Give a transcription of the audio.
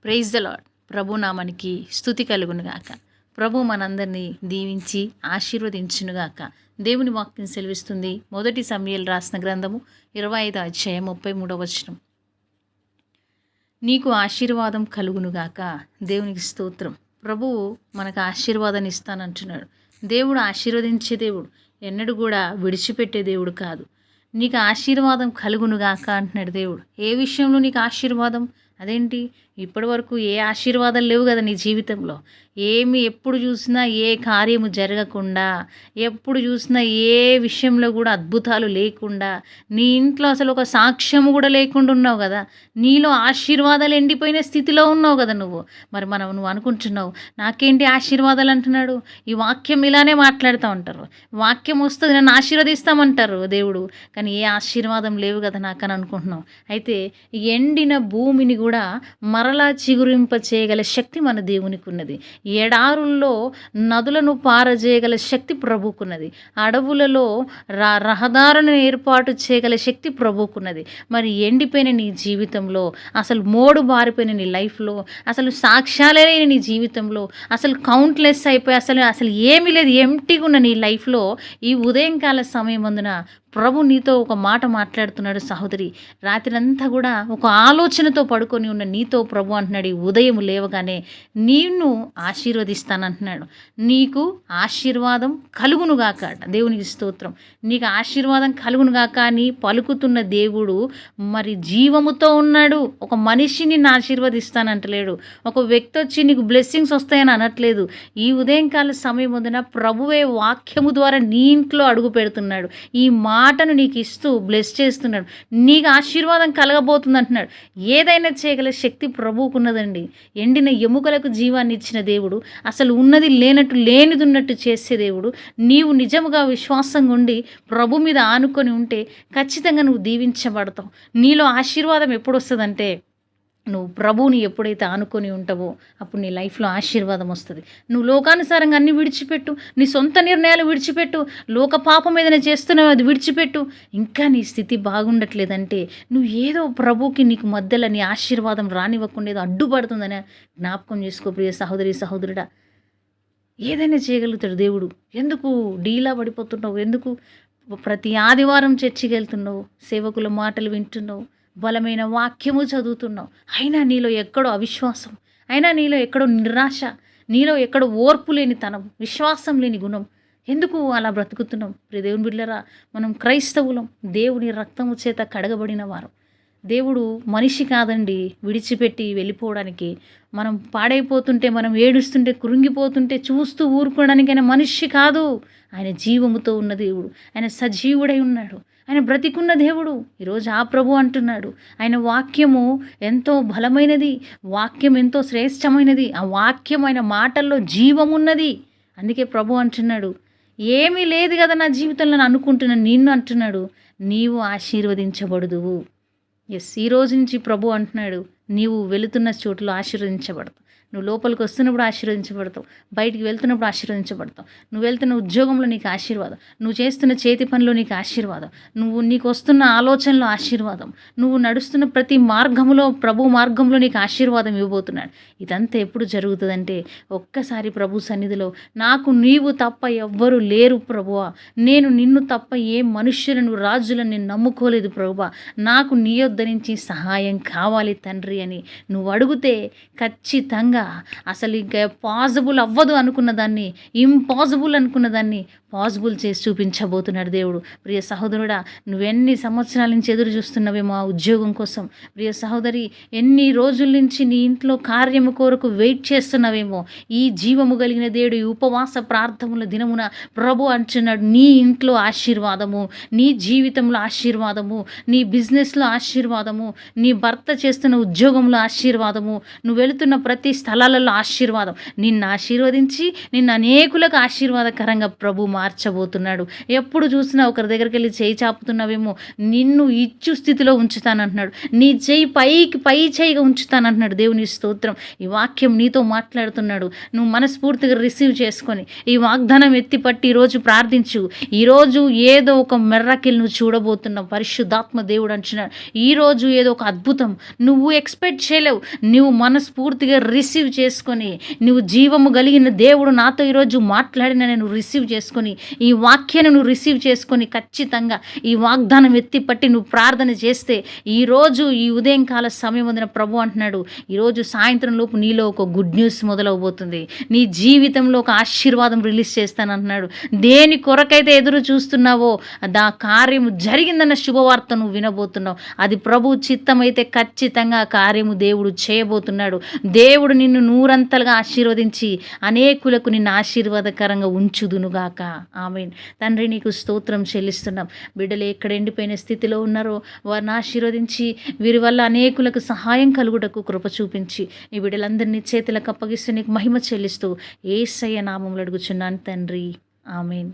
Praise the lord. ప్రభు నామానికి స్తుతి కలుగునుగాక. ప్రభు మనందరినీ దీవించి ఆశీర్వదించునుగాక. దేవుని వాక్యం సెలవిస్తుంది. మొదటి సమూయేలు రాసిన గ్రంథము 25 అధ్యాయం 33వ వచనం. నీకు ఆశీర్వాదం కలుగునుగాక. దేవునికి స్తోత్రం. ప్రభువు మనకు ఆశీర్వాదాన్ని ఇస్తానంటున్నాడు. దేవుడు ఆశీర్వదించే దేవుడు, ఎన్నడూ కూడా విడిచిపెట్టే దేవుడు కాదు. నీకు ఆశీర్వాదం కలుగునుగాక అంటున్నాడు దేవుడు. ఏ విషయంలో నీకు ఆశీర్వాదం? అదేంటి, ఇప్పటి వరకు ఏ ఆశీర్వాదాలు లేవు కదా నీ జీవితంలో. ఎప్పుడు చూసినా ఏ కార్యము జరగకుండా, ఎప్పుడు చూసినా ఏ విషయంలో కూడా అద్భుతాలు లేకుండా, నీ ఇంట్లో అసలు ఒక సాక్ష్యము కూడా లేకుండా ఉన్నావు కదా. నీలో ఆశీర్వాదాలు ఎండిపోయిన స్థితిలో ఉన్నావు కదా నువ్వు. మరి నువ్వు అనుకుంటున్నావు నాకేంటి ఆశీర్వాదాలు అంటున్నాడు. ఈ వాక్యం ఇలానే మాట్లాడుతూ ఉంటారు. వాక్యం వస్తుంది, నన్ను ఆశీర్వదిస్తామంటారు దేవుడు, కానీ ఏ ఆశీర్వాదం లేవు కదా నాకని అనుకుంటున్నావు. అయితే ఎండిన భూమిని కూడా మరలా చిగురింప చేయగల శక్తి మన దేవునికి ఉన్నది. ఎడారుల్లో నదులను పారజేయగల శక్తి ప్రభుకున్నది. అడవులలో రహదారులను ఏర్పాటు చేయగల శక్తి ప్రభుకున్నది. మరి ఎండిపోయిన నీ జీవితంలో, అసలు మోడు బారిపోయిన నీ లైఫ్లో, అసలు సాక్ష్యాలే లేని నీ జీవితంలో, అసలు కౌంట్లెస్ అయిపోయి అసలు ఏమీ లేదు, ఎంప్టీగా ఉన్న నీ లైఫ్లో ఈ ఉదయంకాల సమయం అందున ప్రభు నీతో ఒక మాట మాట్లాడుతున్నాడు. సహోదరి, రాత్రంతా కూడా ఒక ఆలోచనతో పడుకొని ఉన్న నీతో ప్రభు అంటున్నాడు, ఈ ఉదయం లేవగానే నిన్ను ఆశీర్వదిస్తానంటున్నాడు. నీకు ఆశీర్వాదం కలుగునుగాక. దేవునికి స్తోత్రం. నీకు ఆశీర్వాదం కలుగునుగాక అని పలుకుతున్న దేవుడు మరి జీవముతో ఉన్నాడు. ఒక మనిషిని ఆశీర్వదిస్తానంటలేడు. ఒక వ్యక్తి వచ్చి నీకు బ్లెస్సింగ్స్ వస్తాయని అనట్లేదు. ఈ ఉదయంకాల సమయం వదిన ప్రభువే వాక్యము ద్వారా నీ ఇంట్లో అడుగు పెడుతున్నాడు. ఈ మాటను నీకు ఇస్తూ బ్లెస్ చేస్తున్నాడు. నీకు ఆశీర్వాదం కలగబోతుంది అంటున్నాడు. ఏదైనా చేయగల శక్తి ప్రభువుకున్నదండి. ఎండిన ఎముకలకు జీవాన్ని ఇచ్చిన దేవుడు, అసలు ఉన్నది లేనట్టు లేనిది ఉన్నట్టు చేసే దేవుడు. నీవు నిజముగా విశ్వాసంగా ఉండి ప్రభు మీద ఆనుకొని ఉంటే ఖచ్చితంగా నువ్వు దీవించబడతావు. నీలో ఆశీర్వాదం ఎప్పుడు వస్తుందంటే, నువ్వు ప్రభువుని ఎప్పుడైతే ఆనుకొని ఉంటావో అప్పుడు నీ లైఫ్లో ఆశీర్వాదం వస్తుంది. నువ్వు లోకానుసారంగా అన్ని విడిచిపెట్టు, నీ సొంత నిర్ణయాలు విడిచిపెట్టు, లోక పాపం ఏదైనా చేస్తున్నావు అది విడిచిపెట్టు. ఇంకా నీ స్థితి బాగుండట్లేదంటే నువ్వు ఏదో ప్రభువుకి నీకు మధ్యలో నీ ఆశీర్వాదం రానివ్వకుండా ఏదో అడ్డుపడుతుందని జ్ఞాపకం చేసుకో. ప్రియ సహోదరి సహోదరుడా, ఏదైనా చేయగలుగుతాడు దేవుడు. ఎందుకు డీలా పడిపోతున్నావు? ఎందుకు ప్రతి ఆదివారం చర్చికి వెళ్తున్నావు, సేవకుల మాటలు వింటున్నావు, బలమైన వాక్యము చదువుతున్నావు, అయినా నీలో ఎక్కడో అవిశ్వాసం, అయినా నీలో ఎక్కడో నిరాశ, నీలో ఎక్కడో ఓర్పు లేని తనం, విశ్వాసం లేని గుణం. ఎందుకు అలా బ్రతుకుతున్నాం? ప్రియ దేవుని బిడ్డలారా, మనం క్రైస్తవులం, దేవుని రక్తము చేత కడగబడిన వారు. దేవుడు మనిషి కాదండి విడిచిపెట్టి వెళ్ళిపోవడానికి. మనం పాడైపోతుంటే, మనం ఏడుస్తుంటే, కృంగిపోతుంటే చూస్తూ ఊరుకోవడానికి ఆయన మనిషి కాదు. ఆయన జీవముతో ఉన్న దేవుడు, ఆయన సజీవుడై ఉన్నాడు, ఆయన బ్రతికున్న దేవుడు. ఈరోజు ఆ ప్రభు అంటున్నాడు, ఆయన వాక్యము ఎంతో బలమైనది, వాక్యం ఎంతో శ్రేష్టమైనది, ఆ వాక్యం ఆయన మాటల్లో జీవమున్నది. అందుకే ప్రభు అంటున్నాడు, ఏమీ లేదు కదా నా జీవితంలో అనుకుంటున్నాను, నిన్ను అంటున్నాడు, నీవు ఆశీర్వదించబడుదువు. ఈ రోజు నుంచి ప్రభు అంటున్నాడు, నీవు వెళుతున్న చోటులో ఆశీర్వదించబడతావు. నువ్వు లోపలికి వస్తున్నప్పుడు ఆశీర్వదించబడతావు, బయటికి వెళ్తున్నప్పుడు ఆశీర్వదించబడతావు. నువ్వు వెళ్తున్న ఉద్యోగంలో నీకు ఆశీర్వాదం, నువ్వు చేస్తున్న చేతి పనిలో నీకు ఆశీర్వాదం, నీకు వస్తున్న ఆలోచనలో ఆశీర్వాదం, నువ్వు నడుస్తున్న ప్రతి మార్గంలో ప్రభు మార్గంలో నీకు ఆశీర్వాదం ఇవ్వబోతున్నాడు. ఇదంతా ఎప్పుడు జరుగుతుందంటే, ఒక్కసారి ప్రభు సన్నిధిలో, నాకు నీవు తప్ప ఎవ్వరూ లేరు ప్రభువా, నేను నిన్ను తప్ప ఏ మనుష్యులను రాజులను నేను నమ్ముకోలేదు ప్రభువా, నాకు నీ యొద్ద నుంచి సహాయం కావాలి తండ్రి అని నువ్వు అడిగితే ఖచ్చితంగా అసలు ఇంకా పాసిబుల్ అవ్వదు అనుకున్న దాన్ని, ఇంపాసిబుల్ అనుకున్న దాన్ని పాసిబుల్ చేసి చూపించబోతున్నాడు దేవుడు. ప్రియ సహోదరుడా, నువ్వెన్ని సంవత్సరాల నుంచి ఎదురు చూస్తున్నావేమో ఆ ఉద్యోగం కోసం. ప్రియ సహోదరి, ఎన్ని రోజుల నుంచి నీ ఇంట్లో కార్యము కొరకు వెయిట్ చేస్తున్నావేమో. ఈ జీవము కలిగిన దేవుడు ఈ ఉపవాస ప్రార్థనల దినమున ప్రభు అంటున్నాడు, నీ ఇంట్లో ఆశీర్వాదము, నీ జీవితంలో ఆశీర్వాదము, నీ బిజినెస్లో ఆశీర్వాదము, నీ భర్త చేస్తున్న ఉద్యోగంలో ఆశీర్వాదము, నువ్వు వెళుతున్న ప్రతి స్థలాలలో ఆశీర్వాదం. నిన్ను ఆశీర్వదించి నిన్ను అనేకులకు ఆశీర్వాదకరంగా ప్రభు మార్చబోతున్నాడు. ఎప్పుడు చూసినా ఒకరి దగ్గరికి వెళ్ళి చేయి చాపుతున్నావేమో, నిన్ను ఇచ్చు స్థితిలో ఉంచుతానంటున్నాడు. నీ చేయి పై చేయిగా ఉంచుతానంటున్నాడు. దేవుని స్తోత్రం. ఈ వాక్యం నీతో మాట్లాడుతున్నాడు. నువ్వు మనస్ఫూర్తిగా రిసీవ్ చేసుకొని ఈ వాగ్దానం ఎత్తిపట్టి ఈరోజు ప్రార్థించు. ఈరోజు ఏదో ఒక మెర్రకిల్ నువ్వు చూడబోతున్నావు. పరిశుద్ధాత్మ దేవుడు అంటున్నాడు, ఈరోజు ఏదో ఒక అద్భుతం నువ్వు ఎక్స్పెక్ట్ చేయలేవు. నువ్వు మనస్ఫూర్తిగా రిసీవ్ చేసుకొని, నువ్వు జీవము కలిగిన దేవుడు నాతో ఈరోజు మాట్లాడిన నేను రిసీవ్ చేసుకొని, ఈ వాక్యాన్ని నువ్వు రిసీవ్ చేసుకొని ఖచ్చితంగా ఈ వాగ్దానం ఎత్తిపట్టి నువ్వు ప్రార్థన చేస్తే ఈరోజు ఈ ఉదయంకాల సమయం అందిన ప్రభు అంటున్నాడు, ఈరోజు సాయంత్రం లోపు నీలో ఒక గుడ్ న్యూస్ మొదలవబోతుంది. నీ జీవితంలో ఒక ఆశీర్వాదం రిలీజ్ చేస్తానంటున్నాడు. దేని కొరకైతే ఎదురు చూస్తున్నావో దా కార్యము జరిగిందన్న శుభవార్త నువ్వు వినబోతున్నావు. అది ప్రభు చిత్తమైతే ఖచ్చితంగా ఆ కార్యము దేవుడు చేయబోతున్నాడు. దేవుడు నిన్ను నూరంతలుగా ఆశీర్వదించి అనేకులకు నిన్ను ఆశీర్వాదకరంగా ఉంచుదునుగాక. ఆమేన్. తండ్రి నీకు స్తోత్రం చెల్లిస్తున్నాం. బిడ్డలు ఎక్కడ ఎండిపోయిన స్థితిలో ఉన్నారో వారిని ఆశీర్వదించి వీరి వల్ల అనేకులకు సహాయం కలుగుటకు కృప చూపించి ఈ బిడ్డలందరినీ చేతులకు అప్పగిస్తూ నీకు మహిమ చెల్లిస్తూ యేసయ్య నామములో అడుగుచున్నాను తండ్రి. ఆమేన్.